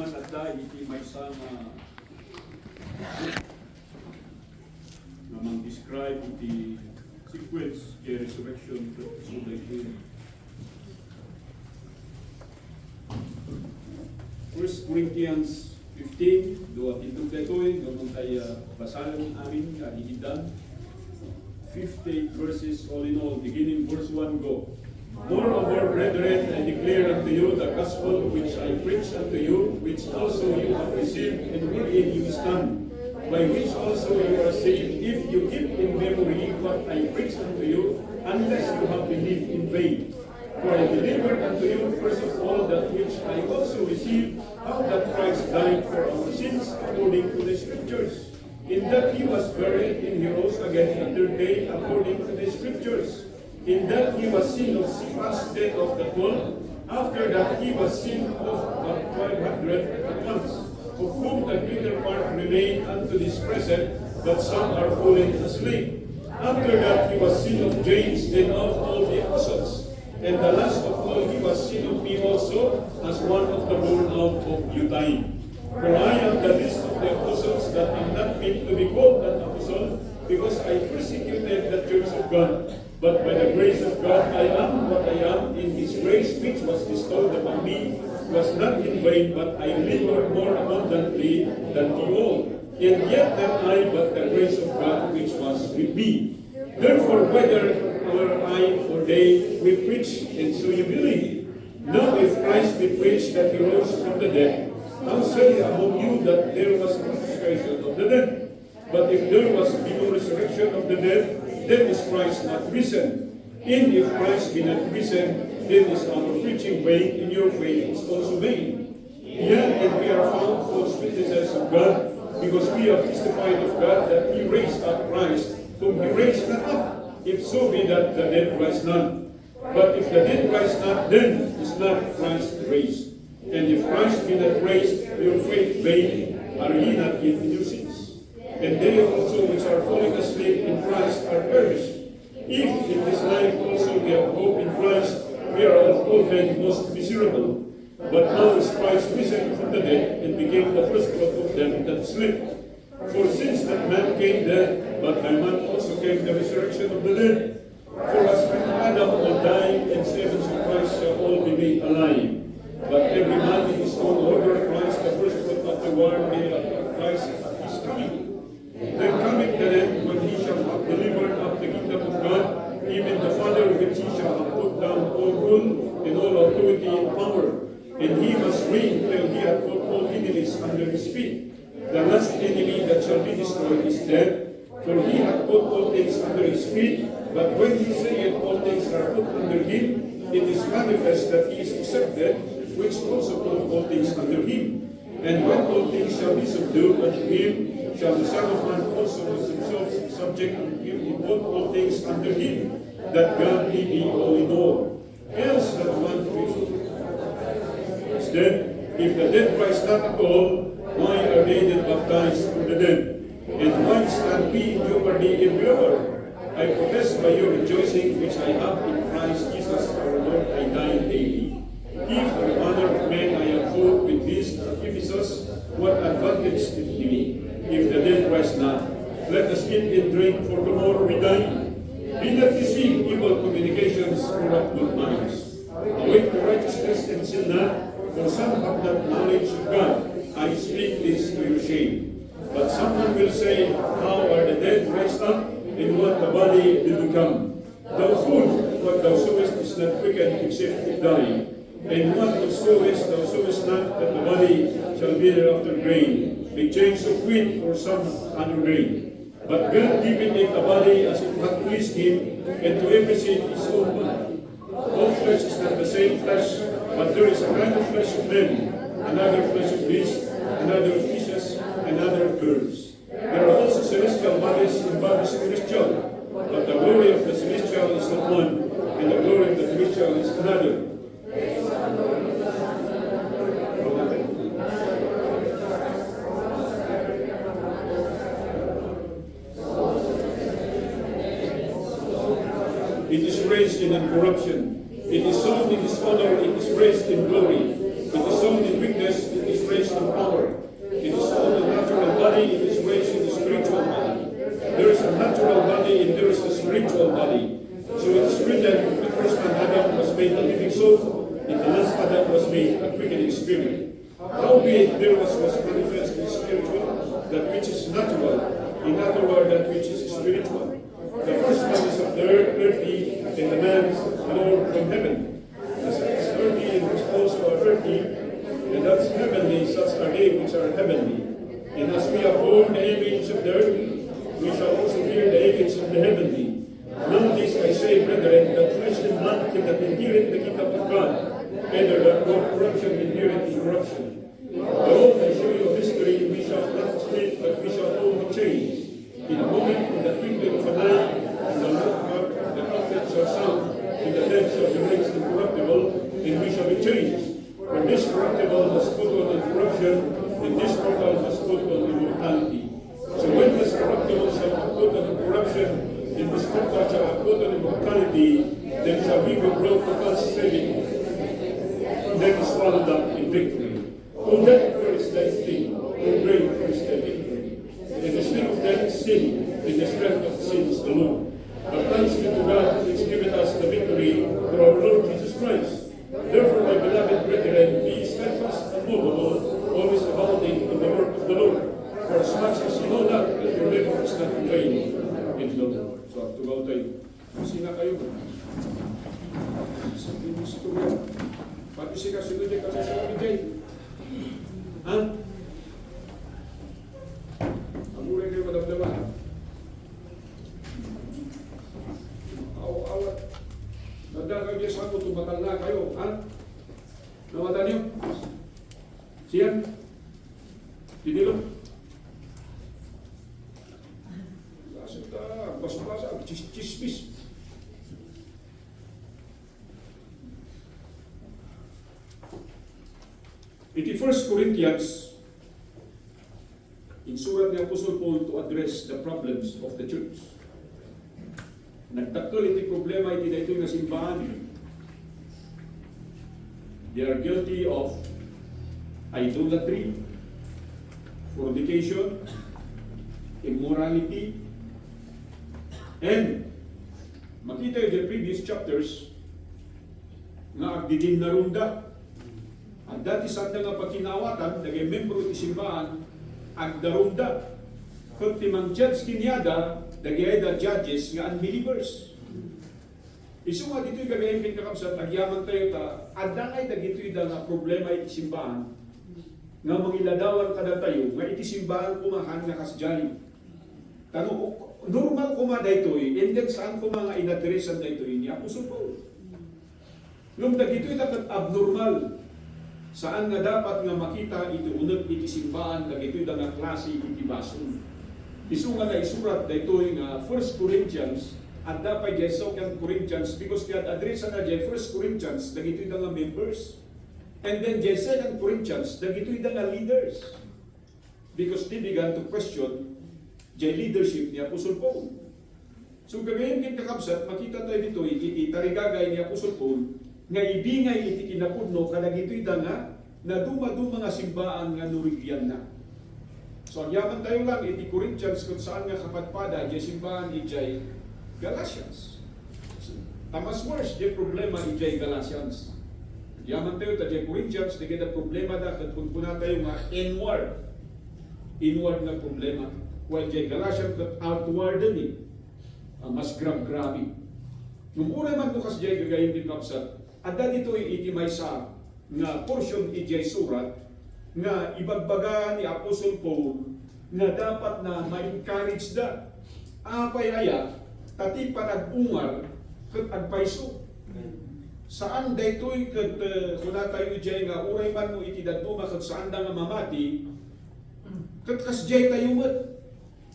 man at dahil iti may sana namang describe iti sequence kay resurrection to Sunday Day. 1 Corinthians 15, doon itong detoy, doon tayo basahin amin, kadihidan. 58 verses all in all, beginning verse 1, go. Moreover, brethren, I declare unto you the gospel which I preach unto you, which also you have received, and wherein you stand, by which also you are saved, if you keep in memory what I preached unto you, unless you have believed in vain. For I delivered unto you first of all that which I also received, how that Christ died for our sins according to the Scriptures, in that he was buried, and he rose again the third day according to the Scriptures, in that he was seen of Cephas, then of the 12, after that he was seen of 500 at once, of whom the greater part remain unto this present, but some are fallen asleep. After that he was seen of James, then of all the apostles. And the last of all he was seen of me also, as one of the born out of Judaim. For I am the least of the apostles, that am not meant to be called an apostle, because I persecuted the church of God. But by the grace of God I am what I am, in his grace which was bestowed upon me was not in vain, but I labored more abundantly than you all. And yet not I, but the grace of God which was with me. Therefore, whether I or they, we preach, and so you believe. Now if Christ be preached that he rose from the dead, how say among you that there was no resurrection of the dead? But if there was no resurrection of the dead, then is Christ not risen? And if Christ be not risen, then is our preaching vain, and your faith is also vain. Yea, and we are found false witnesses of God, because we have testified of God that he raised up Christ, whom he raised not up, if so be that the dead rise not. But if the dead rise not, then is not Christ raised. And if Christ be not raised, your faith vain, are ye not yet in your sins? And they also which are falling asleep in Christ are perished. If in this life also we have hope in Christ, we are of all men most miserable. But now is Christ risen from the dead, and became the first fruit of them that sleep. For since that man came dead, but by man also came the resurrection of the dead. For as when Adam all died, and servants of Christ shall all be made alive. But every man in his own order, Christ the first fruit of the world, Christ is coming. Then coming the end, when he shall have delivered up the kingdom of God, even the Father which he shall have put down all rule and all authority and power. And he must reign till he hath put all enemies under his feet. The last enemy that shall be destroyed is death, for he hath put all things under his feet. But when he saith all things are put under him, it is manifest that he is accepted, which also put all things under him. And when all things shall be subdued unto him, shall the Son of Man also himself subject unto him, and put all things under him, that God may be all in all. Else that one is dead, if the dead rise not at all, why are they then baptized from the dead? And why stand we in jeopardy everywhere? I protest by your rejoicing which I have in Christ Jesus our Lord, I die daily. If for the honor of men I have fought with these Ephesus, what advantage is it me, if the dead rise not? Let us eat and drink, for tomorrow we die. Be not deceived, evil communications corrupt good manners. Await to righteousness and sin not, for some have not knowledge of God. I speak this to your shame. But someone will say, how are the dead raised up, and what the body will become? Thou fool, what thou sowest is not quickened except it die. And what thou sowest not, that the body shall be thereafter grain, a change of wheat or some other grain. But God giveth it a body as it hath pleased him, and to every seed his own body. All flesh is not the same flesh, but there is a kind of flesh of men, another flesh of beasts, another of fishes, another of birds. There are also celestial bodies and bodies celestial, but the glory of the celestial is not one, and the glory of the terrestrial is another. It is raised in incorruption. It is sown in dishonor. It is raised in glory. It is sown in weakness. It is raised quickening spirit. Howbeit there was manifest in spiritual, that which is natural, in other words, that which is spiritual. The first man is of the earthy, and the man is Lord from heaven. As earthy is also earthy, and that's heavenly, such are they which are heavenly. And as we have borne the image of the earthly, we shall also bear the image of the heavenly. None of this I say, brethren, that flesh and blood cannot inherit the kingdom of God, either that no corruption inherit incorruption. Behold, I show you a mystery, we shall not split, but we shall all be changed. In a moment, in the twinkling of an eye, in the look the trumpet shall sound, in the dead shall be raised incorruptible, and we shall be changed. For this corruptible has put on incorruption, and this mortal has put on immortality. So when this corruptible shall have put on incorruption, and this mortal shall have put on immortality, then shall we be brought to God's saving, then swallowed up in victory. O death, where is thy sting? O grave, where is thy victory? And the sting of death is sin, and the strength of sin is the law. But thanks be to God, which giveth us the victory through our Lord Jesus Christ. Therefore, my beloved brethren, be steadfast and immovable, always abounding in the work of the Lord. For as much as you know not that your labor is not in vain in the Lord. So, tugaw tayo. Kasi na kayo. Sa pinistorya. Pati si kasunod niya kasi sa kabigay. Ha? Amuray kayo madamdaman. Awat. Nagdagang niya sa ako, tumatal na kayo. Ha? Nawatan niyo? Siyan? Tinilo? Lasag ka. Basa-basa. Chismis. Iti 1 Corinthians, insurat ni Apostle Paul to address the problems of the church. Nagtakol iti problema iti daytoy nga simbahan. They are guilty of idolatry, fornication, immorality, and makita yung the previous chapters nga agdidin na runda. At dati sa nga pagkinawatan, nagay membro iti simbahan, agdarunda. Kung timang judge kinyada, nagay da judges nga unbelievers. Isu nga dito'y gagayin kinkakabsat, agyaman tayo ta, adangay da dito'y da nga problema iti simbahan, nga mangiladawan kada tayo, nga iti simbahan kumahan nga kasjali. Tanong, normal kuma daytoy, and then saan ko mga inadresan daytoy ni Apostle Paul? Nung dagito'y dapat abnormal, saan nga dapat nga makita iti unag iti simbahan, dagito'y da nga klase iti bason. Isu nga na isurat daytoy nga 1 Corinthians, at dapat jay 2 Corinthians, because kaya adresan na jay 1 Corinthians, dagito'y da nga members. And then jay 2 Corinthians, dagito'y da nga leaders. Because they began to question jay leadership ni Apostle Paul. So gagayon kin kakabsat, makita tayo dito, iti tarigagay ni Apostle Paul, nga ibingay iti kinapudno, kadagito'y da nga, na dumadu mga simbaan nga Norwegian na. So yaman tayo lang, iti Corinthians, kung saan nga kapatpada, jay simbahan ijay Galatians. Tamas worse, jay problema ijay Galatians. Yaman tayo, ta jay Corinthians, di kita problema da, kung puna tayo nga inward na problema. While jay Galatians, outward din mas grabe. Nung una man bukas jay gagayin din kapsat, at dito iti may sa nga portion ijay surat, nga ibagbaga ni Apostle Paul nga dapat na ma-encourage da. Apay aya, tati panag-ungar kat agpaiso. Saan daytoy kat kuna tayo ijay nga uray man mo iti daduma kat saan da nga mamati, kat kasjay tayo mat.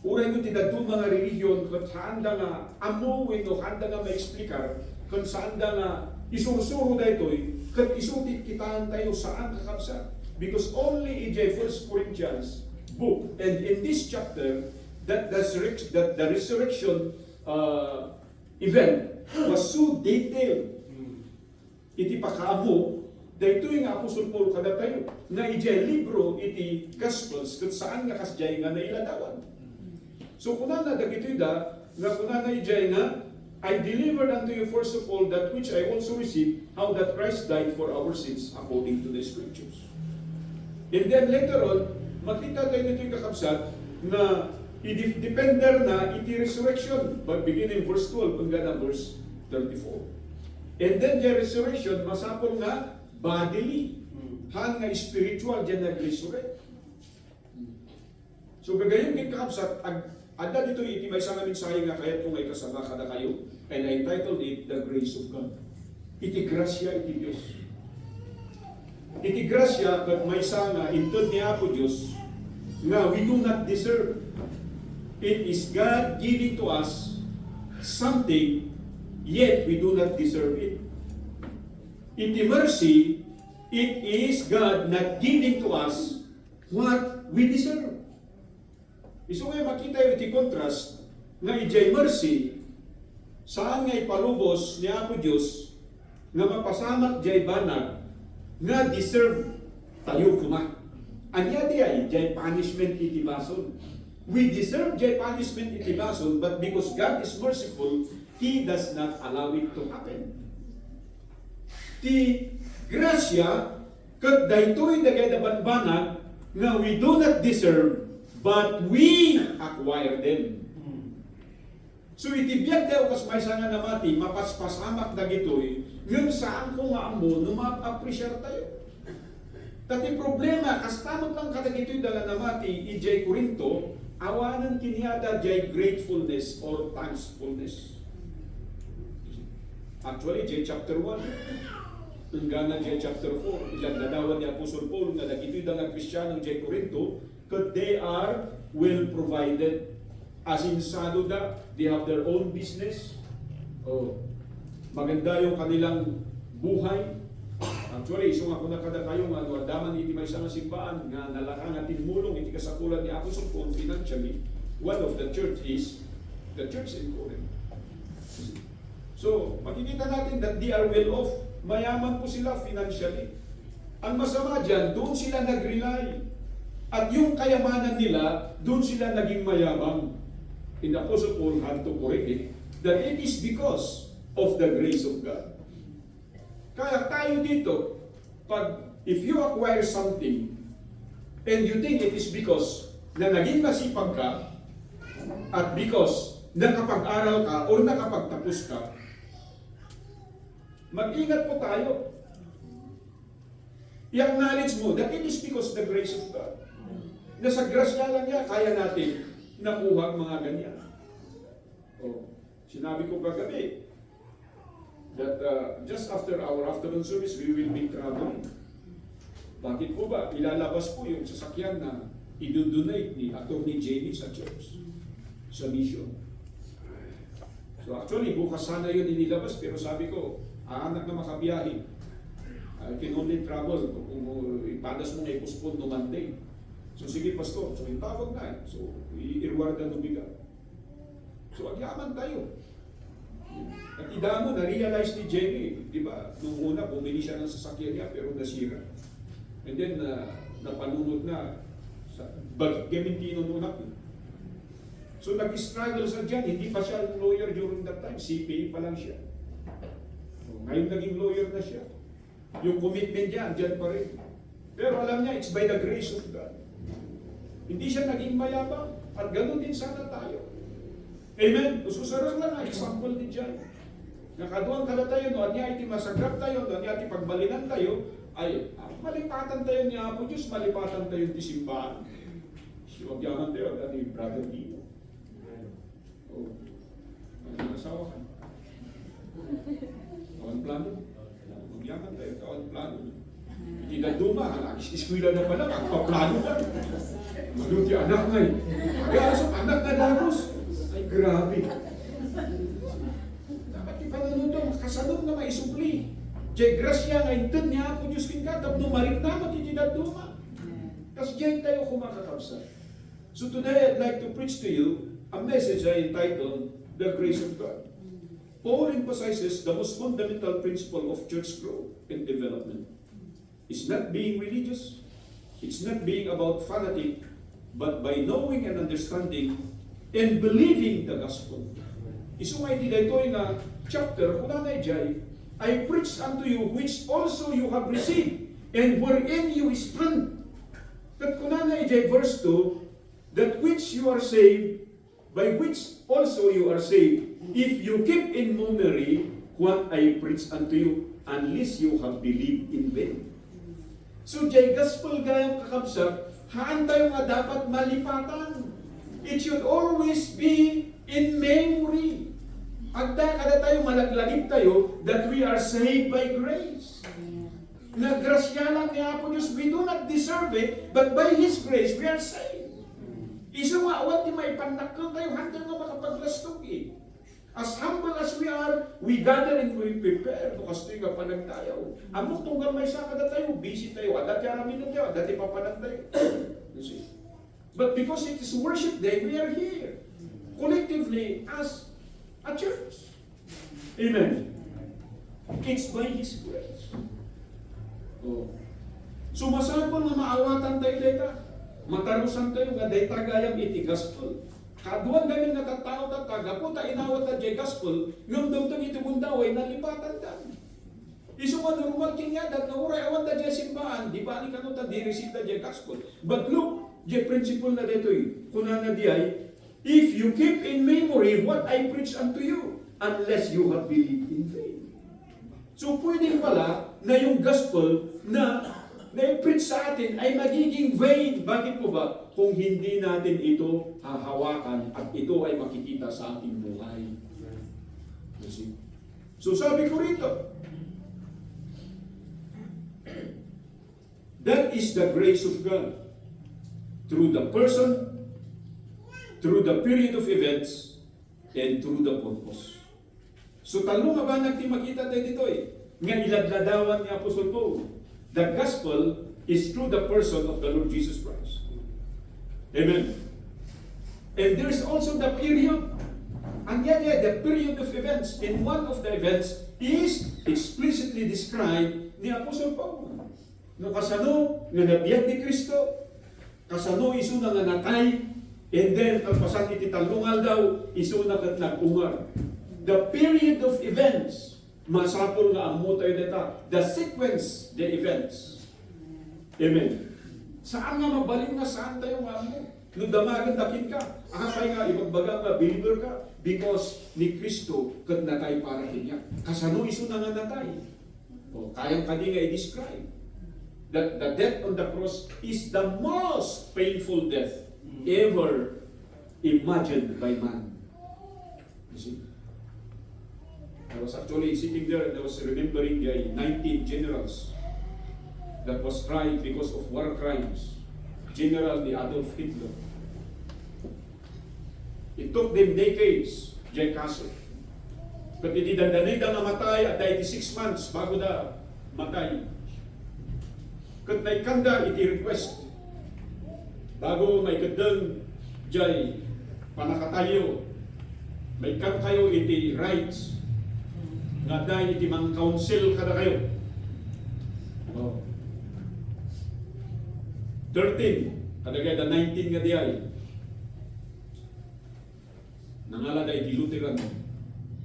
Uray mo iti daduma nga religion kat saan da nga amuwin o saan da nga maexplikar, kat saan da nga isursuro daytoy, kat isutit kitaan tayo saan kakabsa. Because only in the 1 Corinthians book, and in this chapter, that the resurrection event was so detailed. Iti pakamo, dahito yung Apostle Paul kada tayo, na ijay libro iti Gospels, kung saan nga kasjay nga nailadawan. So kuna na dagito da, nga kuna na ijay nga I delivered unto you first of all that which I also received, how that Christ died for our sins according to the Scriptures. And then later on, makita tayo nito yung kakabsat na i-depender na iti resurrection. But beginning verse 12 hanggang verse 34. And then the resurrection, masapol nga bodily. Hang nga spiritual, dyan nag-resurrect. So gagayon kay kakabsat, ada dito iti may isang mensahe nga kaya kung ay kasama kada kayo, and I entitled it, The Grace of God. Iti grasya, iti Diyos. Iti grasya, kat may isang intod niya po Diyos, nga we do not deserve. It is God giving to us something, yet we do not deserve it. Iti mercy, it is God not giving to us what we deserve. Iso ngayon makita yung iti contrast nga ijay mercy saan nga ipalubos niya ako Diyos nga mapasamak jay banag nga deserve tayo kuma. Anya di ay jay punishment iti bason. We deserve jay punishment iti bason, but because God is merciful, He does not allow it to happen. Ti grasya ket daytoy dagay da banbanag nga we do not deserve, but we acquire them. So itibiyag tayo kas may nga namati, mapaspasamak na gitoy, yun saan ko nga amo, numap-appreciate tayo. Tati problema, kas tamot lang kada gitoy dala namati, ijay Korinto, awanan kiniyada jay gratefulness or thankfulness. Actually, jay chapter 1, hanggang jay chapter 4, ilang nadawan ni Apostol Paul, nga dagitoy dala Kristiyano jay Korinto, because they are well provided. As in Saduda, they have their own business. Oh, maganda yung kanilang buhay. Actually, iso nga kung nakada kayo nga, daman iti may isang simbaan nga nalakang at tinmulong iti kasakulan ni Apostol Paul financially. One of the church is the church in Corinth. So, makikita natin that they are well off. Mayaman po sila financially. Ang masama dyan, doon sila nag-rely. At yung kayamanan nila, doon sila naging mayabang. In the Apostle Paul had to correct it, that it is because of the grace of God. Kaya tayo dito, if you acquire something, and you think it is because na naging masipag ka, at because nakapag-aral ka o nakapagtapos ka, mag-ingat po tayo. I-acknowledge mo that it is because the grace of God. Na sa grasya lang niya, kaya natin nakuha ang mga ganyan. Oh, sinabi ko kagabi that just after our afternoon service, we will be traveling. Bakit po ba? Ilalabas po yung sasakyan na idudonate ni Atty. Jamie sa church, sa mission. So actually, bukas sana yun inilabas, pero sabi ko, anak na makabiyahe. I can only travel kung ipadas mo na i-postpone no Monday. So sige pastor, so yung tawag na so i-reward ang bigat. So agyaman tayo. At idamo, na-realize ni Jenny, di ba, nung una bumili siya ng sasakyan niya pero nasira. And then napanunod na sa Gamentino nunak. So nag-struggle sa dyan, hindi pa siya lawyer during that time, CPA pa lang siya. So, ngayon naging lawyer na siya. Yung commitment niya, andyan pa rin. Pero alam niya, it's by the grace of God. Hindi siya naging mayabang. At ganoon din sana tayo. Amen? Ususarang lang, example din dyan. Nakaduang kada tayo, no, at niya iti masagrap tayo, no, at niya iti pagbalinan tayo, ay malipatan tayo ni Apo Diyos, malipatan tayo ti simbahan. Huwag yaman tayo, at ni Brother Dino. Oh, ano nasawa ka? Kawan plano? Huwag yaman tayo, kawan plano. Hindi na duma, iskwila na pala, magpaplano na. Maluti anak nga eh. Kaya so, anak na damos. Ay, grabe. Dapat ipanunod kasalog na maisupli. Diyay grasya nga intod niya ako Diyos kinkatab, numarik na matitidad duma. Kasi diyay tayo kumakakabsa. So today, I'd like to preach to you a message I entitled, The Grace of God. Paul emphasizes the most fundamental principle of church growth and development. It's not being religious. It's not being about fanatic, but by knowing and understanding and believing the gospel. Isungay di dito nga chapter, kung nanay jay, I preach unto you which also you have received, and wherein you stand. Kat kung nanay jay verse 2, that which you are saved, by which also you are saved, if you keep in memory what I preach unto you, unless you have believed in vain. So jay gospel gayang kakabsat, haan tayo nga dapat malipatan. It should always be in memory. Agda kada tayo malaglagip tayo that we are saved by grace. Na grasya lang ni Apo Diyos, we do not deserve it, but by His grace we are saved. Iso nga awat di may pandakkel tayo hantang nga makapaglastog eh. As humble as we are, we gather and we prepare to kastoy nga panag tayo. Amok tunggal may saka na tayo, busy tayo, adat yaramin na tayo, adat ipapanag tayo. You see? But because it is worship day, we are here. Collectively as a church. Amen. It's by His grace. Oh. So masapol nga maawatan tayo data. Matarusan tayo nga data gayam iti gospel. Kaduan gamin nga tattao tataga po ta inawat na jay gospel, ngam dumtong iti bundaway nalipatan ta. Isu nga normal kinyadat na uray awan da jay simbahan, di ba ni kanuta di receive da jay gospel. But look, jay principle na dito kunan na di ay, if you keep in memory what I preach unto you, unless you have believed in vain. So pwede pala na yung gospel na na-preach sa atin ay magiging vain. Bakit po ba? Kung hindi natin ito hahawakan at ito ay makikita sa ating buhay. You see? So sabi ko rito, that is the grace of God. Through the person, through the period of events, and through the purpose. So talo nga ba nagti makita tayo dito eh? Nga iladladawan ni Apostol Paul. The gospel is through the person of the Lord Jesus Christ. Amen. And there's also the period. And yet, the period of events. And one of the events is explicitly described ni Apostol Paul. No kasano nga nabiyag ni Kristo, kasano isu nga natay, and then kalpasan iti talungal daw, isu na nag-ungar. The period of events, masapol nga amo tayo deta. The sequence, the events. Amen. Saan nga mabalin nga saan tayo nga amo? Nung damagan dakin ka, ahapay nga ibagbaga nga believer ka because ni Kristo kat natay para kanya. Kasano iso na nga natay? O kayang kadi nga i-describe. That the death on the cross is the most painful death ever imagined by man. You see? I was actually sitting there and I was remembering the 19 generals that was tried because of war crimes. General ni Adolf Hitler. It took them decades, Jay Kaso. But itidandanay na namatay at 96 months bago na matay. Kat na ikanda iti-request. Bago may kadang Jay panakatayo. May kan kayo iti rights. Nga dahil iti mang council kada kayo. Oh. 13, kadagay da 19 nga diay. Nangala da iti Lutheran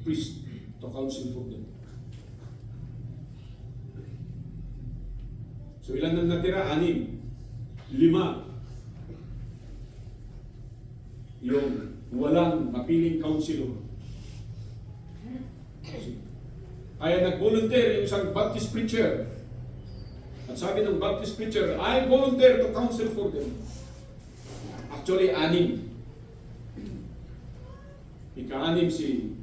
priest to counsel for them. So ilan nang natira? 6. 5. Yung walang mapiling counselor. Kaya nag-volunteer yung isang Baptist preacher. At sabi ng Baptist preacher, I volunteer to counsel for them. Actually, 6. Ika-6 si,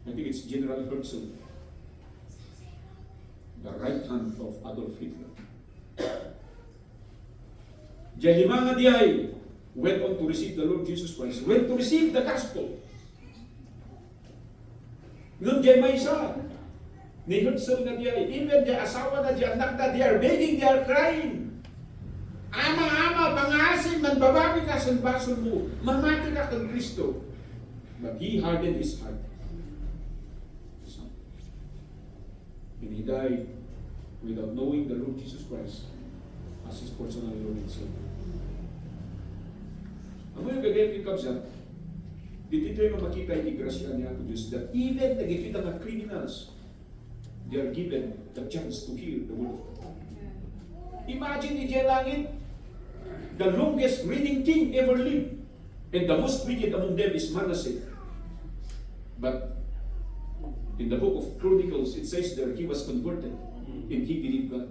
I think it's General Herzl, the right hand of Adolf Hitler. Diyan 5 nga diay went on to receive the Lord Jesus Christ, went to receive the gospel. Nung diyan may isa, ni Herzl na diya, even the asawa na diya, anak na diya, begging, they are crying. Ama, pangasin, manbabawi ka sa bason mo, mamati ka kang Kristo. But he hardened his heart. And he died without knowing the Lord Jesus Christ as his personal Lord and Savior. Ang mga gagawin kay Kabsa, Dito tayo makita yung grasya niya ako Diyos that even nagkikita ng criminals, they are given the chance to hear the word of God. Imagine ni langit, the longest reigning king ever lived, and the most wicked among them is Manasseh. But in the book of Chronicles, it says there he was converted and he believed God.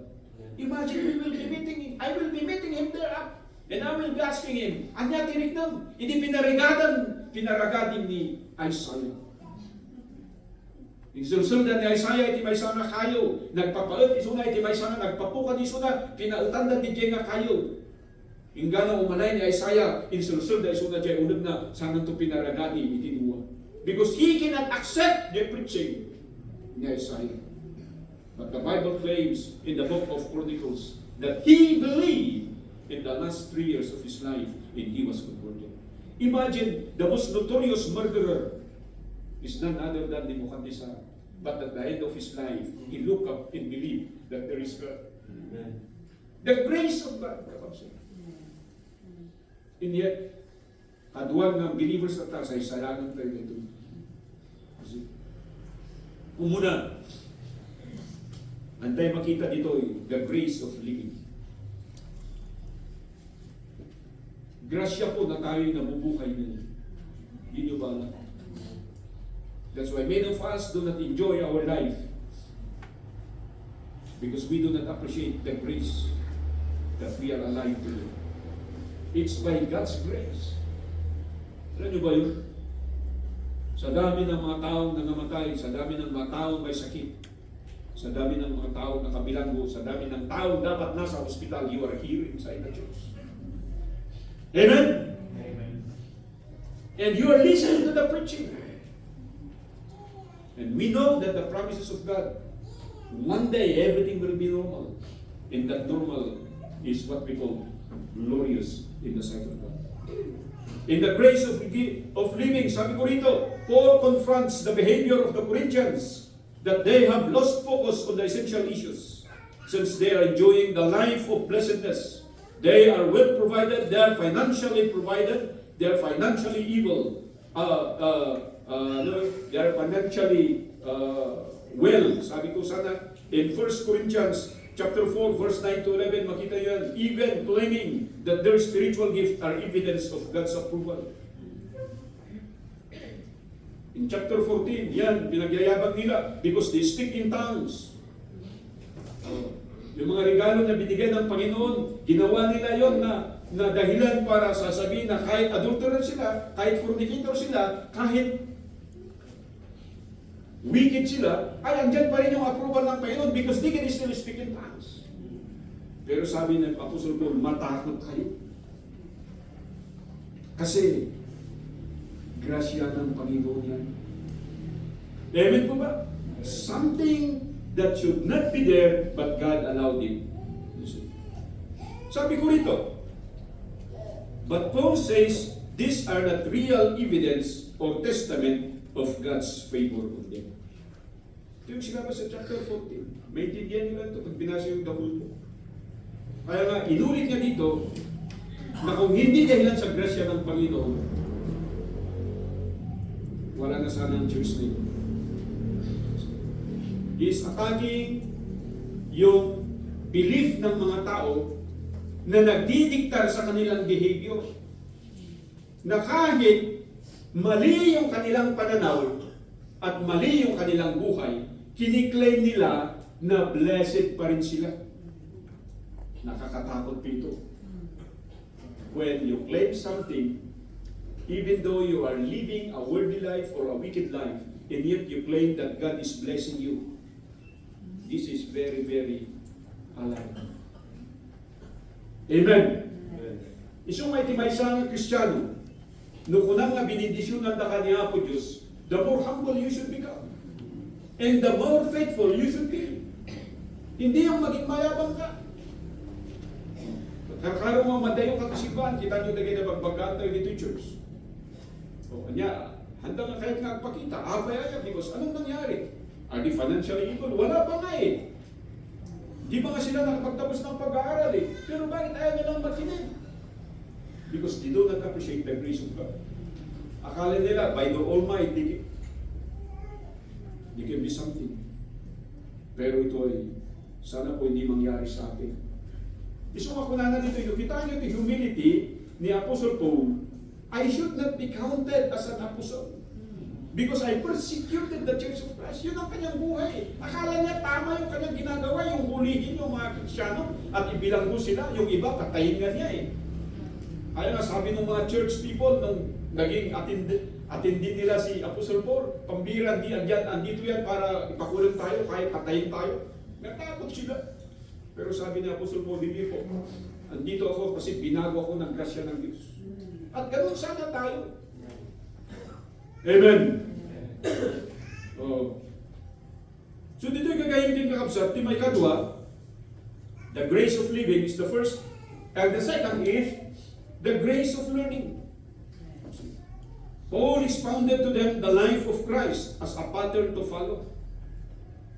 Imagine we will be meeting him. I will be meeting him there up. And I will be asking him, anya tinignan, hindi pinaragadin ni Isaiah. Insulsuldan ni Isaiah, iti may sana kayo. Nagpapaot, isuna, iti may sana, nagpapukan, isuna, pinautandan di nga kayo. Hingga na umanay ni Isaiah, insulsuldan, isuna, di unag na, sana ito pinaragadi, iti duwa. Because he cannot accept the preaching ni Isaiah. But the Bible claims in the book of Chronicles that he believed in the last 3 years of his life and he was converted. Imagine the most notorious murderer is none other than Nebuchadnezzar. But at the end of his life, he looked up and believed that there is God. Amen. The grace of God. And yet, kaduan ng believers at sa isalangan tayo nito. Umuna, antay makita dito the grace of living. Grasya po na tayo nabubuhay na. Hindi nyo ba alam? That's why many of us do not enjoy our life because we do not appreciate the grace that we are alive today. It's by God's grace. Alam nyo ba yun? Sa dami ng mga taong nangamatay, sa dami ng mga taong may sakit, sa dami ng mga taong nakabilanggo, sa dami ng taong dapat nasa hospital, you are here inside the church. Amen? Amen. And you are listening to the preaching. And we know that the promises of God, one day everything will be normal. And that normal is what we call glorious in the sight of God. In the grace of living, sabi ko rito, Paul confronts the behavior of the Corinthians that they have lost focus on the essential issues since they are enjoying the life of blessedness. They are well provided, they are financially provided, they are financially able, they are financially well. Sabi ko sana, in 1 Corinthians chapter 4, verse 9 to 11, makita yan, even claiming that their spiritual gifts are evidence of God's approval. In chapter 14, yan, pinagyayabang nila because they speak in tongues. Yung mga regalo na binigay ng Panginoon, ginawa nila yon na dahilan para sasabihin na kahit adulterer sila, kahit fornicator sila, kahit wicked sila, ay andyan pa rin yung approval ng Panginoon because they can still speak in tongues. Pero sabi ng Apostle Paul, matakot kayo. Kasi, grasya ng Panginoon yan. Amen po ba? Something that should not be there, but God allowed it. Sabi ko rito, but Paul says, these are not real evidence or testament of God's favor on them. Ito yung sinabi sa chapter 14. May intindihan nila ito pag binasa yung dahul. Kaya nga, inulit niya dito, na kung hindi dahilan sa grasya ng Panginoon, wala na sana ang church na ito. He is attacking yung belief ng mga tao na nagdidiktar sa kanilang behavior. Na kahit mali yung kanilang pananaw at mali yung kanilang buhay, kiniklaim nila na blessed pa rin sila. Nakakatakot po ito. When you claim something, even though you are living a worldly life or a wicked life, and yet you claim that God is blessing you, this is very, very alarming. Amen. Isang may timaysang Kristiyano, no kunang nga binindisyonan na kaniya po Diyos, the more humble you should become. And the more faithful you should be. Hindi yung maging mayabang ka. Karkarong mga madayong kakasiban, kita nyo na na pagbagaan tayo dito yung church. O kanya, handa nga kahit nga agpakita, abaya because anong nangyari? Are they financially able? Wala pa nga eh. Di ba nga sila nakapagtapos ng pag-aaral eh? Pero bakit ayaw nilang makinig? Because they do not appreciate the grace of God. Akala nila, by the Almighty, they can be something. Pero ito ay, sana po hindi mangyari sa atin. Isuka ko na dito, yung kita nyo yung humility ni Apostle Paul, I should not be counted as an apostle. Because I persecuted the Church of Christ. Yun ang kanyang buhay. Akala niya tama yung kanyang ginagawa, yung hulihin yung mga Kristyano at ibilanggo sila. Yung iba, patayin nga niya eh. Kaya nga sabi ng mga church people, nung naging attendee nila si Apostle Paul, pambira, andito yan para ipakulong tayo, kahit patayin tayo. Natakot sila. Pero sabi ni Apostle Paul, hindi po. Andito ako kasi binago ako ng grasya ng Diyos. At ganun sana tayo. Amen. Oh. So dito yung gagawin din kakabsat, di may kadwa, the grace of living is the first, and the second is the grace of learning. Paul expounded to them the life of Christ as a pattern to follow.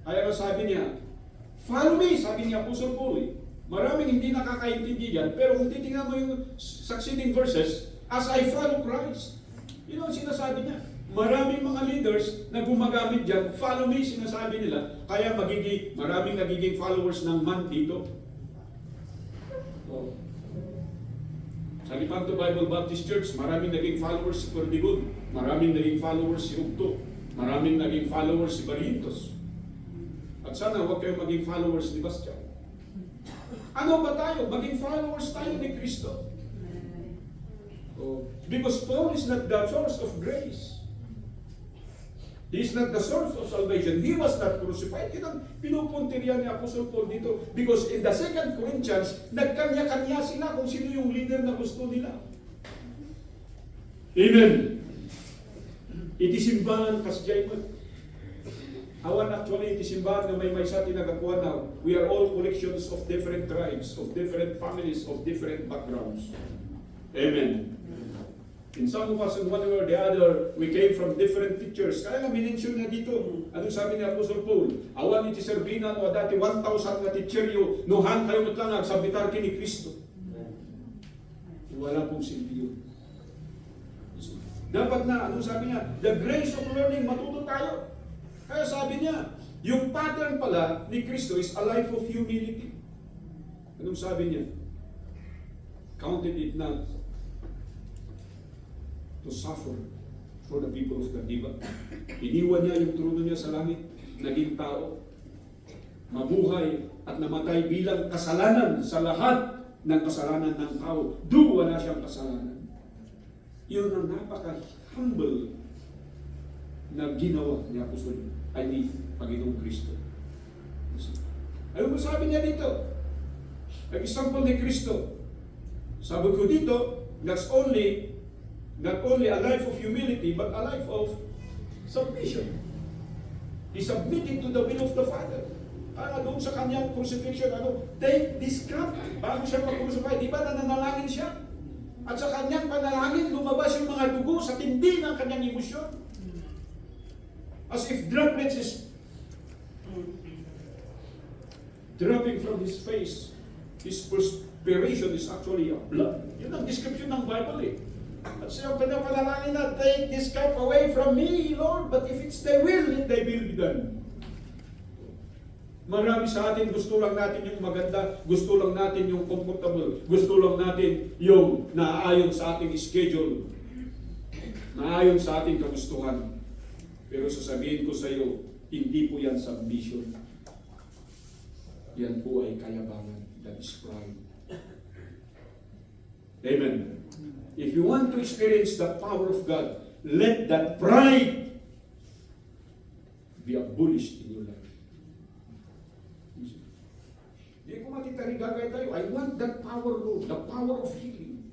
Kaya sabi niya, follow me, sabi ni Apostle Paul. Maraming hindi nakakaintindi yan, pero kung titingnan mo yung succeeding verses, as I follow Christ. Yun ang sinasabi niya. Maraming mga leaders na gumagamit dyan, follow me, sinasabi nila, kaya maraming nagiging followers ng man dito. Oh. Sa Lipanto Bible Baptist Church, maraming naging followers si Cordigon, maraming naging followers si Ugto, maraming naging followers si Barrientos. At sana huwag kayong maging followers ni Bastian. Ano ba tayo? Maging followers tayo ni Kristo. Oh. Because Paul is not the source of grace. He is not the source of salvation. He was not crucified. Yun ang pinupuntirya ni Apostle Paul dito. Because in the 2 Corinthians, nagkanya-kanya sila kung sino yung leader na gusto nila. Amen. Itisimbahan kasjayman. Awan actually itisimbahan na may sa tinagakuan na we are all collections of different tribes, of different families, of different backgrounds. Amen. In some of us, in one way or the other, we came from different teachers. Kaya nga minensyon na dito. Anong sabi ni Apostle Paul? Awan iti serbinan o dati 1,000 nga teacheryo, nuhan kayo matlang agsabitar kini Kristo. Wala pong silbi yun. Dapat na, anong sabi niya? The grace of learning, matuto tayo. Kaya sabi niya, yung pattern pala ni Kristo is a life of humility. Anong sabi niya? Counted it not to suffer for the people of God, diba? Iniwan niya yung trono niya sa langit, naging tao, mabuhay at namatay bilang kasalanan sa lahat ng kasalanan ng tao. Wala siyang kasalanan. Yun ang napaka-humble na ginawa ni Apostol ay ni Panginoong Kristo. Ano mo sabi niya dito? Nag-example ni Kristo. Sabi ko dito, not only a life of humility, but a life of submission. He submitted to the will of the Father. Doon sa kanyang crucifixion, take this cup. Bago siya mag-crucify, di ba nananalangin siya? At sa kanyang panalangin, lumabas yung mga dugo sa tindi ng kanyang emosyon. As if droplets is dropping from his face. His perspiration is actually a blood. Yun ang description ng Bible eh. At siya panapanalangin na, take this cup away from me, Lord, but if it's thy will, let thy will be done. Marami sa atin, gusto lang natin yung maganda, gusto lang natin yung comfortable, gusto lang natin yung naaayon sa ating schedule, naaayon sa ating kagustuhan. Pero sasabihin ko sa iyo, hindi po yan submission. Yan po ay kayabangan. That is pride. Amen. If you want to experience the power of God, let that pride be abolished in your life. Hindi ko matitarigagay tayo. I want that power, Lord. The power of healing.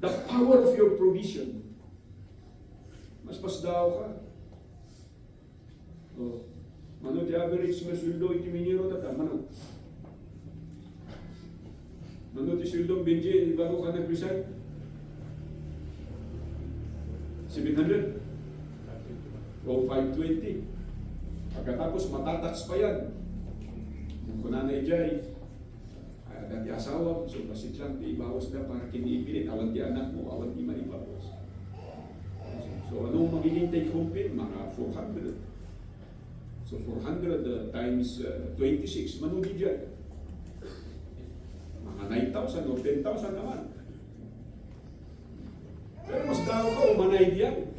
The power of your provision. Mas daw ka. Oh. Mano ti average nga sweldo iti miniro tata. Mano ti sweldo benje bago ka nag-resign? 700 o 520. Pagkatapos matatax pa yan. Kung nanay Jai, Kada ti asawa, so basit lang, ti ibawas na para kiniipilit. Awan ti anak mo, awan ti maibawas. So anong magiging take home pay? Mga 400. So 400 times 26, manugi dyan. Mga 9,000 o 10,000 naman. Pero mas daw ka, umanay diyan.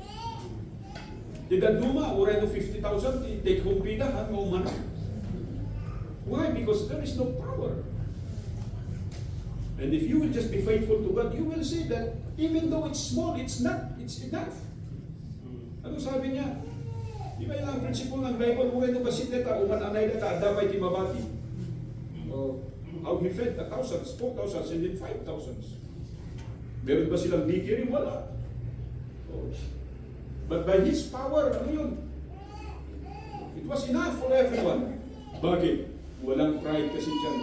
Tidak duma, uray no 50,000, take home pay na, hang umanay. Why? Because there is no power. And if you will just be faithful to God, you will see that even though it's small, it's enough. Ano sabi niya? Di ba yung principle ng Bible, uray no basit neta, umananay neta, adabay ti mabati. How he fed the thousands, 4,000, and then 5,000. Meron ba silang dikiri? Wala. But by His power, ano yun? It was enough for everyone. Bakit? Walang pride kasi dyan.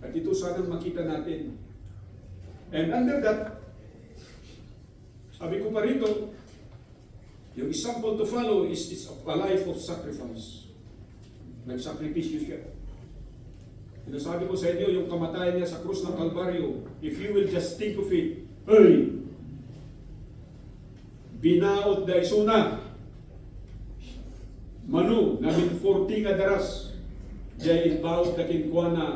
At ito sanang makita natin. And under that, sabi ko pa rito, yung example to follow is a life of sacrifice. Nagsakripisyo siya. Sinasabi ko sa inyo, yung kamatayan niya sa krus ng Kalbaryo, if you will just think of it, hey, binaot da isuna, manu, namin 40 nga daras, jay inbaot na kinkwana,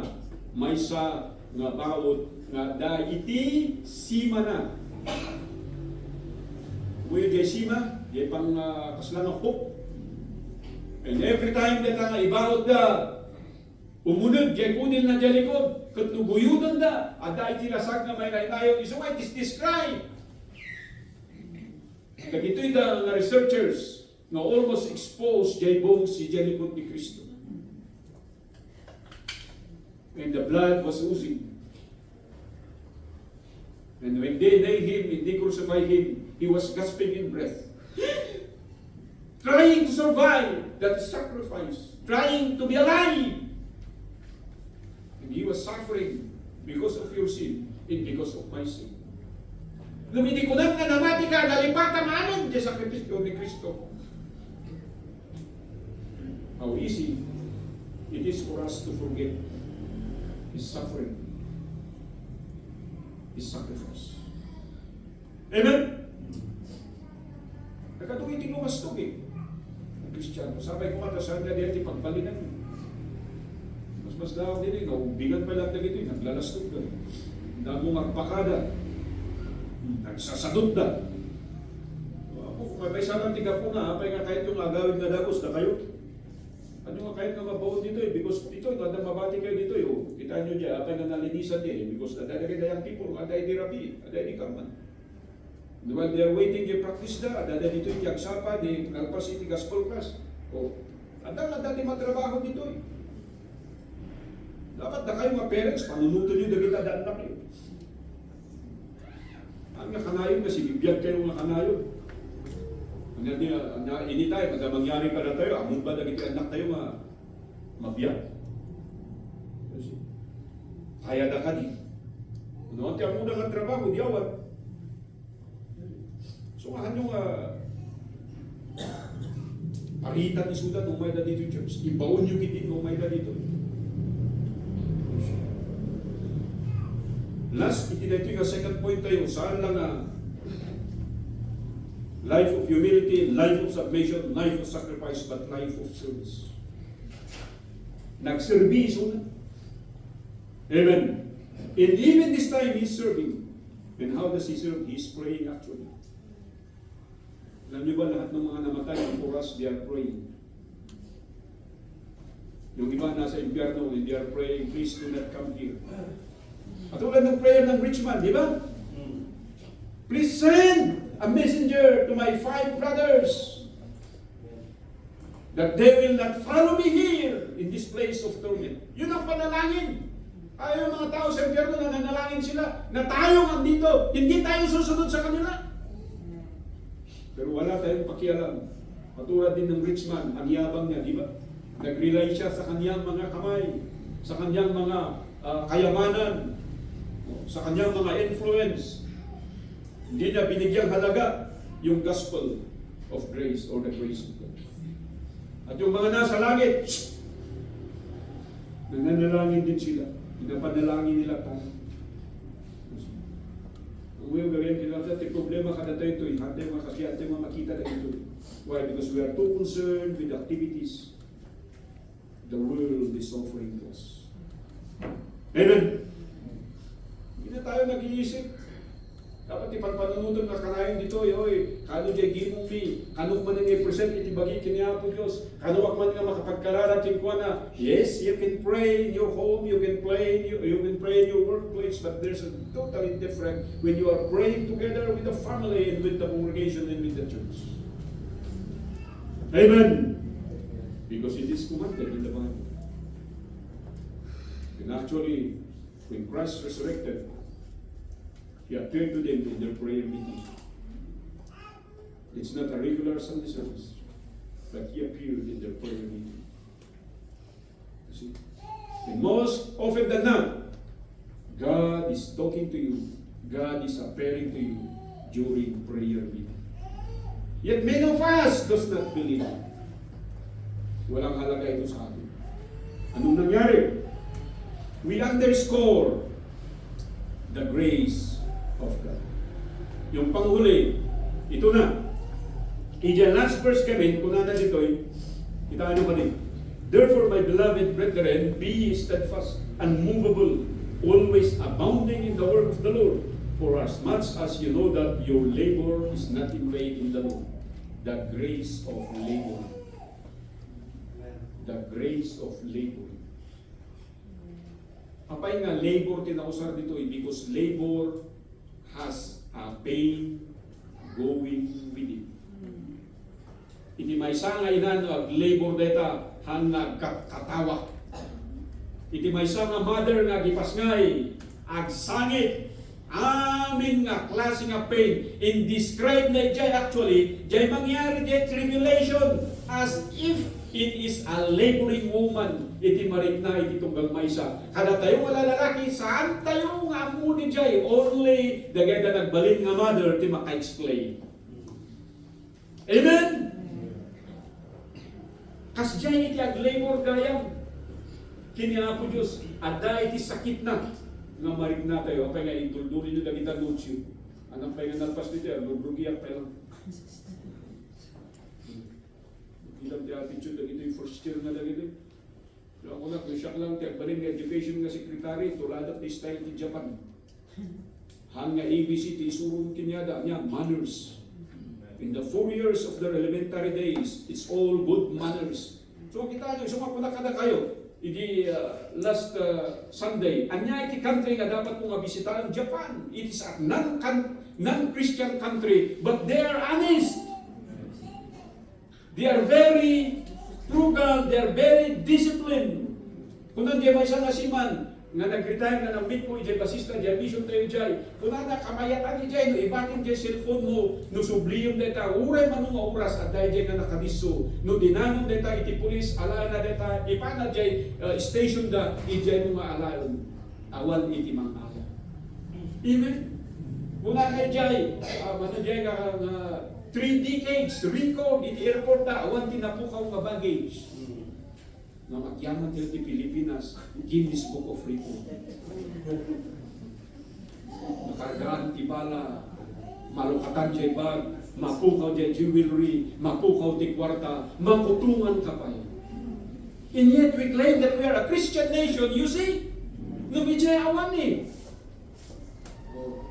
maysa nga baot, nga da iti sima na. Uy, jay sima, jay pang kaslan ng hook. And every time that nga ibaot da, umunod, jay kunil na jay likod, katnuguyudan da, ada iti lasag na may nainayon, iso why it is described. Kagito'y da nga researchers nga almost exposed jay bones si jay likod ni Kristo. And the blood was oozing. And when they nailed him, and they crucified him, he was gasping in breath. Trying to survive that sacrifice. Trying to be alive. And he was suffering because of your sin and because of my sin. Lumidikunan nga namati ka, nalipatan anon sa sakripisyo ni Kristo. How easy it is for us to forget His suffering, His sacrifice. Amen? Nakatungin tinumastog ang Kristiyano. Sabay ko matasan na dito pagpalinan. Mas daw din naubigan pa lang na dito, naglalastog ka. Damong agpakada. Nagsasadot na. Ako, may sarang tiga po na, apay nga kahit yung agawin na dagos na kayo. Ano nga kahit nga mabaon dito because dito, kada mabati kayo dito kita nyo dyan, apay nga nalinisan because adadagay na yung people, aday di rapi, aday di kaman. While they are waiting, they practice na, adada dito yung yagsapa, di nalpas iti gospel class. Adang di matrabaho dito Dapat na kayo mga parents, panunuto nyo dagit adaan na kayo. Ang nga kanayon kasi bibiyag kayo mga kanayon. Ini tayo, pag mangyari ka na tayo, amon ba dagiti anak tayo mabiyag? Kaya na ka di. Ano ang tiyan mo na ng trabaho, diyawan. So nga nyo paritan ni Sudan nung may na dito church. Ibaon nyo kitin nung may na dito. Last, itinito yung second point tayo. Saan lang life of humility, life of submission, life of sacrifice, but life of service. Nagserbiso na. Amen. And even this time, He's serving. And how does He serve? He's praying actually. Alam niyo ba lahat ng mga namatay for us, they are praying. Yung iba nasa impyerno, and they are praying, please do not come here. Katulad ng prayer ng rich man, di ba? Please send a messenger to my 5 brothers that they will not follow me here in this place of torment. Yun ang panalangin. Ayaw mga tao sa impyerno na nanalangin sila na tayo andito, hindi tayo susunod sa kanila. Pero wala tayong pakialam. Katulad din ng rich man, ang yabang niya, di ba? Nag-rely siya sa kanyang mga kamay, sa kanyang mga kayamanan, sa kanyang mga influence. Hindi niya binigyang halaga yung gospel of grace or the grace of God. At yung mga nasa langit, nananalangin din sila. Pinapanalangin nila tayo. Ngayon gawin kinala ti problema kada tayo ito, hantay mga kakiyat tayo makita na ito. Why? Because we are too concerned with activities the world is offering to us. Amen? Hindi na tayo nag-iisip. Dapat ipanpanunutan na kanayon dito, yoy, kano dyan gimong mi, kano man nga i-present itibagi kiniya po Diyos, kano wag man nga makapagkararating ko na, yes, you can pray in your home, you can pray in your workplace, but there's a totally different when you are praying together with the family and with the congregation and with the church. Amen. Because it is commanded in the Bible. And actually, when Christ resurrected, He appeared to them in their prayer meeting. It's not a regular Sunday service, but He appeared in their prayer meeting. You see? And most often than not, God is talking to you. God is appearing to you during prayer meeting. Yet many of us does not believe. Walang halaga ito sa atin. Anong nangyari? We underscore the grace of God. Yung panghuli, ito na. Diyan last verse kami, kung nana dito'y, kita ano ba din? Therefore, my beloved brethren, be steadfast, unmovable, always abounding in the work of the Lord, for as much as you know that your labor is not in vain in the Lord. The grace of labor. The grace of labor. Apay nga labor tinausar dito because labor has a pain going with it. Iti may nga inan ag labor data hang nagkatawa. Iti may nga mother nga gipasngay ag sangit amin nga klase nga pain in describe na jay actually jay mangyari jay tribulation as if it is a laboring woman. Iti marit na iti tunggal maysa. Kada tayo wala lalaki, saan tayo nga amuni jay? Only dagay na nagbalin nga mother ti maka-explain. Amen? Kas jay iti ag labor gayam. Kiniya po Diyos, ada iti sakit na. Nga marit na tayo, apay nga ituldurin nyo dagita nutsyo. Anong pay nga nalpas dito, lubrugiyak pa lang. Ilang di attitude na ito yung first year na lang ito. Pero ako na, kung siya lang, tiagbalin nga education nga secretary, tuladat ni style di Japan. Hang nga ABC, ti isurong kinyada niya, manners. In the 4 years of their elementary days, it's all good manners. So kita nyo, sumapuna kada kayo. Idi last Sunday, anya iti country nga dapat mo nga bisitahan, Japan. It is a non-Christian country, but they are honest. They are very frugal, they are very disciplined. Kung nandiyan may isang asiman, nga nag-retire na ng midpoint, dyan basista, dyan mission tayo dyan. Kung na kamayatan ni dyan, no, ibatin dyan cellphone mo, no subliyom deta, uray manong oras, at dahil dyan na nakadiso. No dinanon deta, iti pulis, ala na deta, ipana dyan, station da, dyan mo nga alaon. Awan iti mang ala. Amen? Kung na dyan, ano dyan nga, 3 decades, record in the airport na, awan tinapukaw nga baggage. Nga magyaman dito di Pilipinas, Guinness Book of Record. Nakargaan ti bala, malukatan dyan bag, mapukaw dyan jewelry, mapukaw ti kwarta, makutungan ka pa yun. And yet we claim that we are a Christian nation, you see? No, medyo awan eh.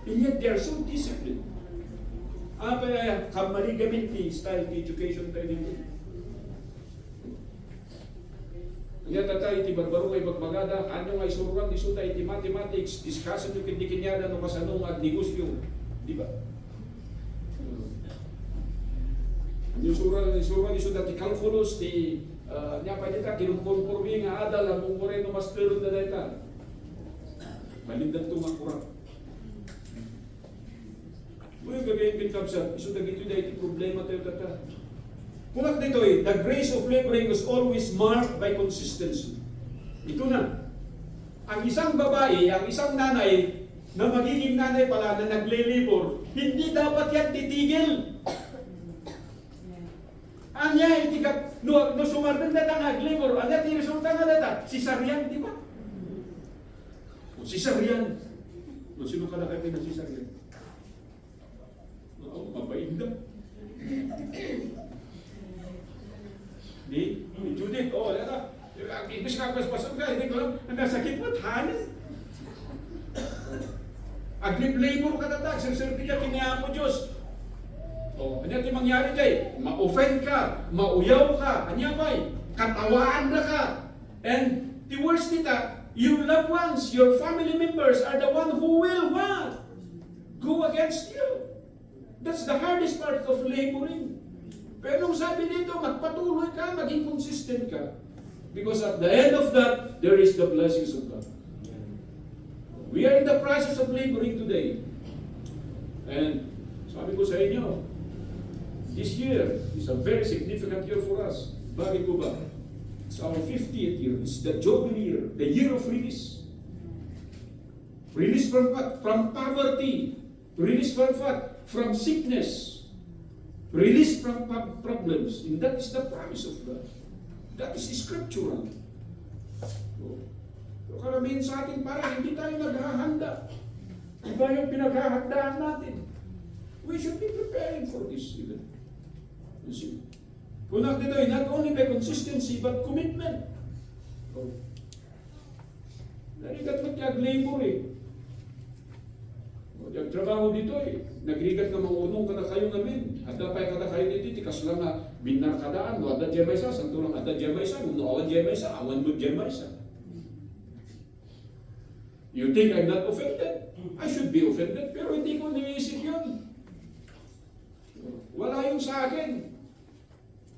And yet they are so disciplined. Apa kamari gamit ni style education tayo dito. Nga tatay iti barbaro ay magmagada, ano nga isuruan ni suta iti mathematics, discussion yung kindikinyada no kasanong at negosyo. Di ba? Yung isuruan ni suta ti calculus, ti niya pa dita, kinumkonformi nga adal, ang mungure no master na dita. Malindan tumakurap. Kung yung gagawin pinkabsa, iso dagito dahil iti problema tayo tata. Kunak dito the grace of laboring was always marked by consistency. Ito na. Ang isang babae, ang isang nanay, na magiging nanay pala na nagle-labor, hindi dapat yan titigil. Anya, itikap, no sumardan data nga nagle-labor, anya, ti resulta na data, si Sarian, di ba? Cesarean. Sino ka nakapin na cesarean? Oo, mabait ka. Di Judith, ibig ka pasok ka, hindi ko lang, nasakit mo, tahanan. Aglib-labor ka na serserti ka, kinayaan mo Diyos. Ano yung mangyari dyan? Ma-offend ka, mauyaw ka, anyabay, katawaan na ka. And the worst nita, your loved ones, your family members are the one who will what? Go against you. That's the hardest part of laboring. Pero nung sabi dito, magpatuloy ka, maging consistent ka. Because at the end of that, there is the blessings of God. We are in the process of laboring today. And sabi ko sa inyo, this year is a very significant year for us. Bakit po ba? It's our 50th year. It's the Jubilee year, the year of release. Release from what? From poverty. Release from what? From sickness. Release from problems. And that is the promise of God. That is scriptural. So karamihan sa atin parang hindi tayo naghahanda. Iba yung pinaghahandaan natin. We should be preparing for this even. You see? Kunak dito not only by consistency but commitment. Narigat mo kaya labor eh. Yung trabaho dito eh. Nagrigat na maunong ka na kayo namin. Ada pa ka na kayo dito. Tikas lang na binar kadaan. No, ada diyemay sa. Santurang ada diyemay sa. No, awan diyemay sa. Awan mo diyemay sa. You think I'm not offended? I should be offended. Pero hindi ko niisip yun. Wala yung sa akin.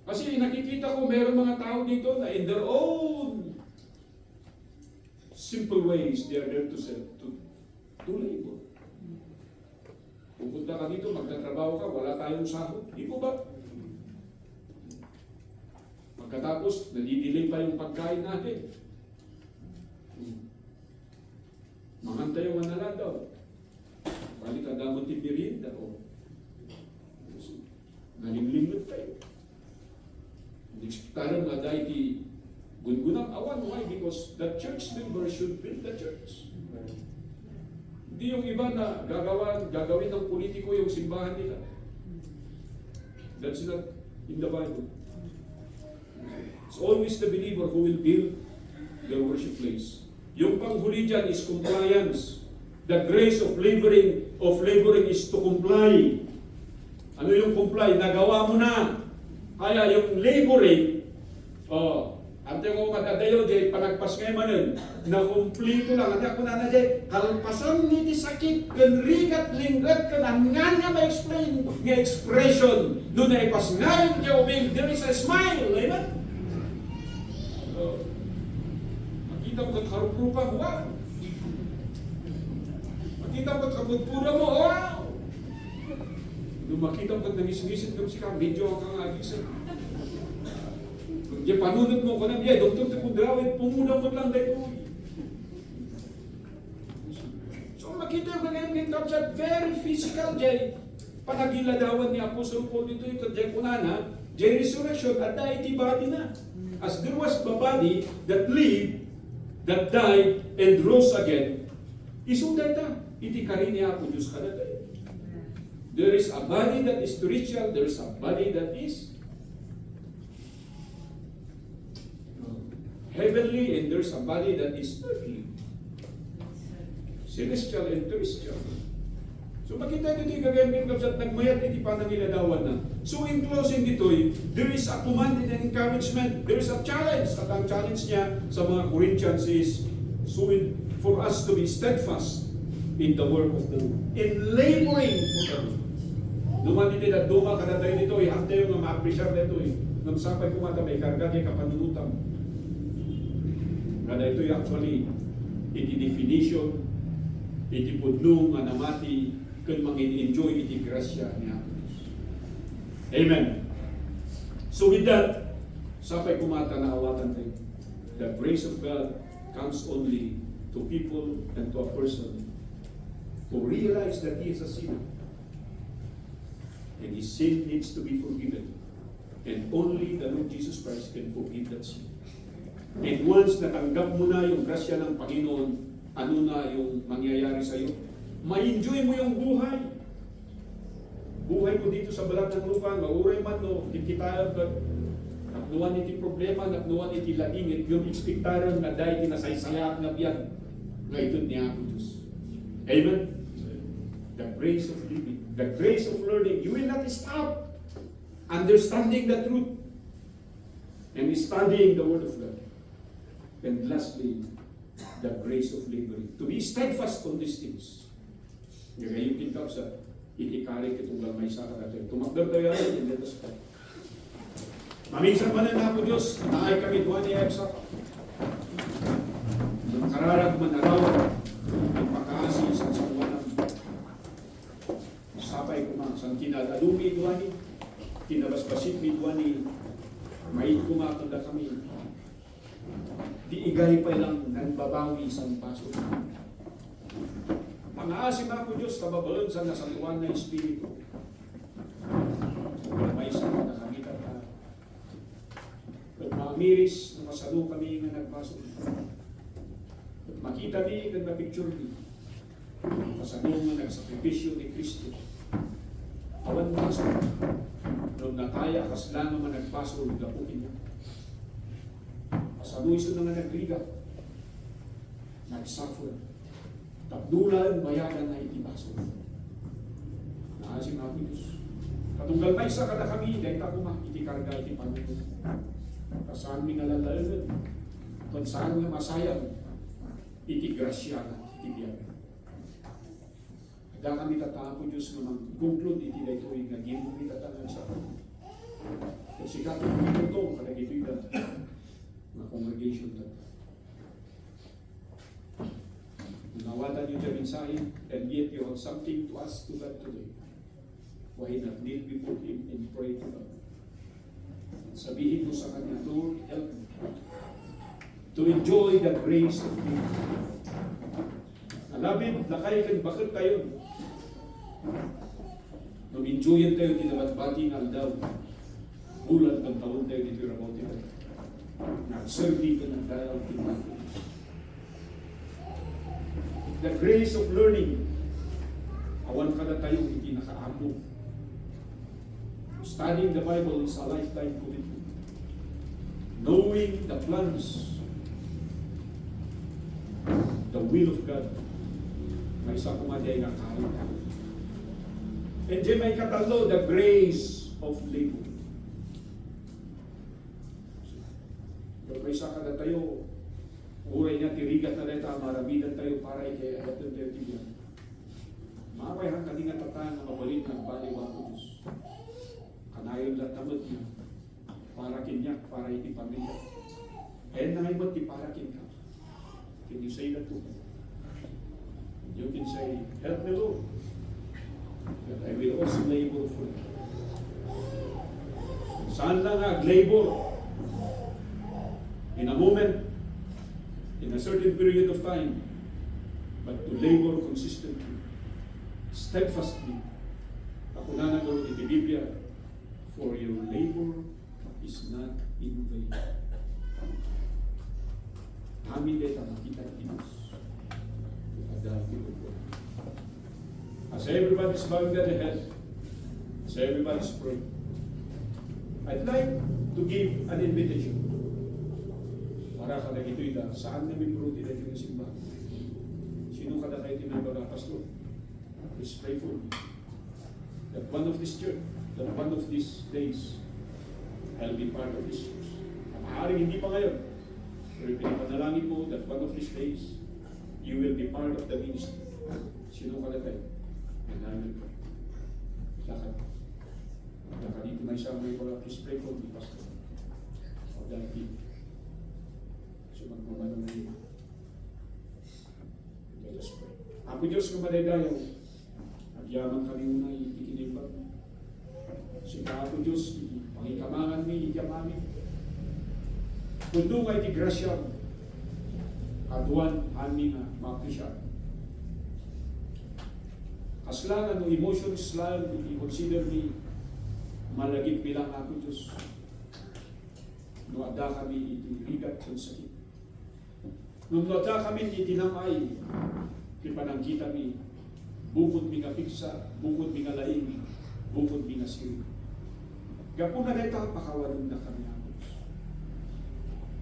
Kasi nakikita ko meron mga tao dito na in their own simple ways, they are there to labor. Pupunta ka dito, magtatrabaho ka, wala tayong sahod. Di po ba? Pagkatapos, nadidelay pa yung pagkain natin. Mangantay yung manala daw. Balik ka damot yung merienda ko. Nalimlimot tayo. Expectaran nga dahil di gungunang awan. Why? Because the church members should build the church. Hindi yung iba na gagawin ng politiko yung simbahan nila. That's not in the Bible. It's always the believer who will build their worship place. Yung panghuli dyan is compliance. The grace of laboring is to comply. Ano yung comply? Nagawa mo na. Kaya yung laboring, ante mo matadayo di panagpas ngayon manin, na kumplito lang. Ante ko na di, kalpasan ni di sakit, kanrigat, linggat, kanangan nga ma-explain, nga expression, doon na ipas ngayon, kaya uming, there is a smile, amen? Makita mo kang karuprupa, wow! Makita mo kang kaputpura mo, wow! Nung makita mo kang nangising-isip kang si kang video kang agisan. Kung di panunod mo ko na biya, Dr. Tekundrawit, pumuna mo lang dahil. So makita mo kang yung kapsat, very physical jay. Panagiladawan ni Apostol Paul dito yung kajay kunana, jay resurrection at dahil iti body na. As there was a body that lived, that died, and rose again, isunday ta, iti karini ako Diyos ka na tayo. There is a body that is spiritual, there is a body that is heavenly, and there is a body that is earthly. Celestial and terrestrial. So makita dito yung gagamit ng kapsat, nagmayat iti panangiladawan na. So in closing dito, there is a command and encouragement, there is a challenge. At ang challenge niya sa mga Corinthians is for us to be steadfast in the work of the Lord, in laboring for the Lord. Duman dito na duma kada tayo dito, hantay yung ma-appreciate dito nang sapay kumata may karga di kapanunutang. Kada ito actually iti definition, iti pudnong nga namati kung mangin-enjoy iti grasya ni Atos. Amen. So with that, sapay kumata na awatan tayo. The grace of God comes only to people and to a person who realize that he is a sinner. And his sin needs to be forgiven. And only the Lord Jesus Christ can forgive that sin. And once natanggap mo na yung grasya ng Panginoon, ano na yung mangyayari sa iyo. Ma-enjoy mo yung buhay. Buhay mo dito sa balat ng lupa, mauray man no, kikitayan ka, naknuan iti problema, naknuan iti ladingit, yung ekspektaran na dahil tinasaysayak na biyan, ngayon niya ako Diyos. Amen? The grace of living, the grace of learning, you will not stop understanding the truth and studying the Word of God. And lastly, the grace of laboring. To be steadfast on these things. Ngayon kintab sa itikarik itong lamay sa kakatay. Tumakdar tayo yan, and let us pray. Maminsan man na po Diyos, naay kami duwan niya sa kararag manaraw, magpakaasi sa sakuanang sapay ko mga sang kinadalumi duwan ni, kinabasbasit mi duwan ni, mait kumakanda kami. Di igay pa lang nagbabawi sa paso. Mga-asim ako Diyos, kababalon sa nasatuan na Espiritu. May isa na nakamitan ka. At mamiris na masalo kami nga nagpaso. At makita mi, at mapicture mi. Masalo nga nagsakripisyo ni Kristo. Awan paso. Nung nataya kas lang naman nagpaso, gapuin niya. Masalo iso na nga nagriga. Nagsuffer. Tapdulan, bayaran na itibaso. Naasim ako Diyos. Katunggal may isa kada kami, dahil ako itikarga iti Panginoon. Kasaan mi nalalalan, kung saan nga masayang, iti grasya na, iti biyagan. Kada kami tatako Diyos na mag-conclude iti dahito yung naging kami tatangan sa akin. Kasi katong ito, kada ito'y na congregation tayo. Nawatan niyo yung mensahe, and yet you have something to ask to God today. Why not kneel before Him and pray to God? Sabihin mo sa Kanya, Lord, help me to enjoy the grace of God. Alabit, lakay kang bakit tayo. Nung enjoyan tayo, tinabatbati ng aldaw. Bulan ng taon tayo dito yung about ito. Nag-serve ka ng dalaw tinatay. The grace of learning. Awan ka na tayo, hindi nakaamo. Studying the Bible is a lifetime commitment. Knowing the plans, the will of God. May isa kumaday na kahit ka. And then may katalo, the grace of labor. Pero may isa ka na tayo, uray niya, tirigat na neta, maramidan tayo para ikayayat ng tayo tibiyan. Mapayang kalinga tatang na mabalin ng baliwa ko Diyos. Kanayon lahat naman niya, para kinyak, para iti pamilya. Kaya na ngayon di para kinyak. Can you say that to me? You can say, help me Lord, that I will also labor for you. Saan lang labor? In a moment, in a certain period of time, but to labor consistently, steadfastly. Ako na nagawin iti Biblia, for your labor is not in vain. Amin dito makita Diyos. As everybody's bowing their head, as everybody's praying, I'd like to give an invitation. Para ka na ito'y da, saan namin bro din yung simbahan? Sino ka na kayo tinagawa, Pastor? Please pray for me. That one of this church, that one of these days, I'll be part of this church. Maaaring hindi pa ngayon, pero pinapanalangin mo that one of these days, you will be part of the ministry. Sino ka na tayo? And I will pray. Lakad. Lakad dito na isang may wala, please pray for me, Pastor. O dahil magmamano na yun. Let us pray. Apo Diyos, kumadaydayaw, nagyamang kami unay, ikinibag. Sika Apo Diyos, pangikamangan mi, ikamami. Kundo kay ti grasya, kaduan, amin na, makrisya. Kaslangan o emotions lang, i-consider mi, malagip bilang Apo Diyos. Nuada kami, itirigat sa sakit. Nung nata kami itinamay, ipanangkita mi, bukod mi nga piksa, bukod mi nga laing, bukod mi nga siri. Gapo na deta, pakawanin na kami apos.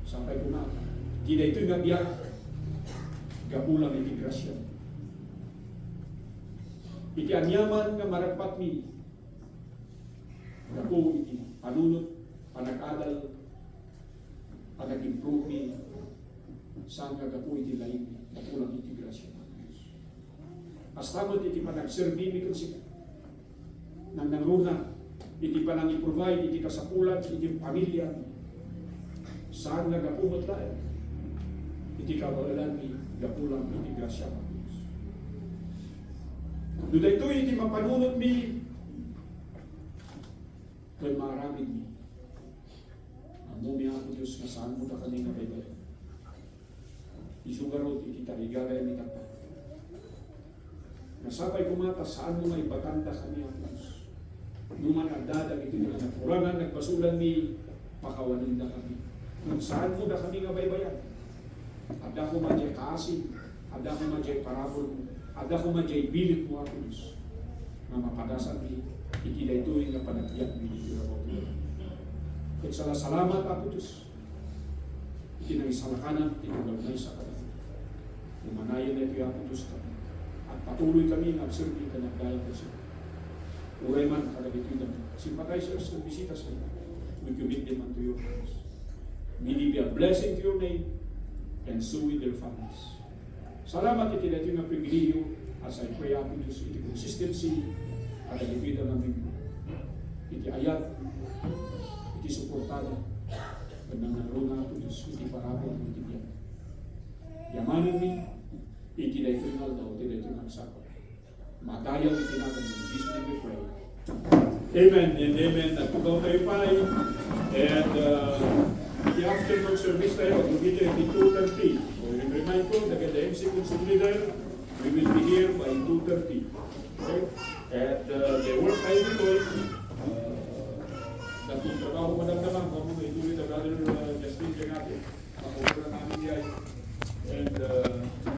Sampai kumaka. Kina ito'y nga biyak, gapo lang iti grasya. Iti anyaman nga marapat mi, gapo iti panunot, panag-adal, panag-improve mi, saan nga gapo iti laing, gapo lang iti grasya. Astamot iti panag-servi mi kung sika. Nang nangruna, iti panang i-provide, iti kasapulan, iti pamilya, saan nga gapumot tayo? Iti kawalan mi, gapulang iti grasya ng Diyos. Doon ito, iti mapanunot mi, kung maraming mi. Amumi ako Diyos, nga saan mo ka kami nga baybay. Isugarot, iti tarigagay mi tapat. Nasabay kumata, saan mo nga ibatanda kami ang Diyos. Numan ang dadag ito nga nakurangan, nagbasulan mi, pakawanin na kami. Kung saan mo na kami nga baybayan. Ada ko man diyay kaasin, ada ko man diyay parabol mo, ada ko man diyay bilit mo ako Diyos. Nga mapadasan mi, ikinaytuin nga panagbiyak mi dito na ako. At salamat ako Diyos. Ikinangisalakanan, ikinagay sa kanila. Umanayan na ito ako Diyos kami. At patuloy kami nga serbi ka nagdaya ko siya. Uray man kalagitidan. Sympathizers and visitas mo. We commit them unto your hands. May they be a blessing to your name and so with their families. Salamat iti natin nga pribiliyo as I pray ako Diyos iti consistency kalagitidan namin. Iti ayat, iti suportada. Kanang naruna ako Diyos iti parabol ng iti biyan. Yamanin mi, iti na ito yung daw, iti na ito yung nagsakot. Matayaw iti natin in Jesus' name we pray. Amen and amen. Nagtugaw tayo pa and the afternoon service tayo, dito iti 2:30. So remind ko, the MC Consum Leader, we will be here by 2:30. Okay? And the work tayo dito, datong trabaho madamdaman, kung may tuloy na brother Justin Jangate, makukura namin yan. And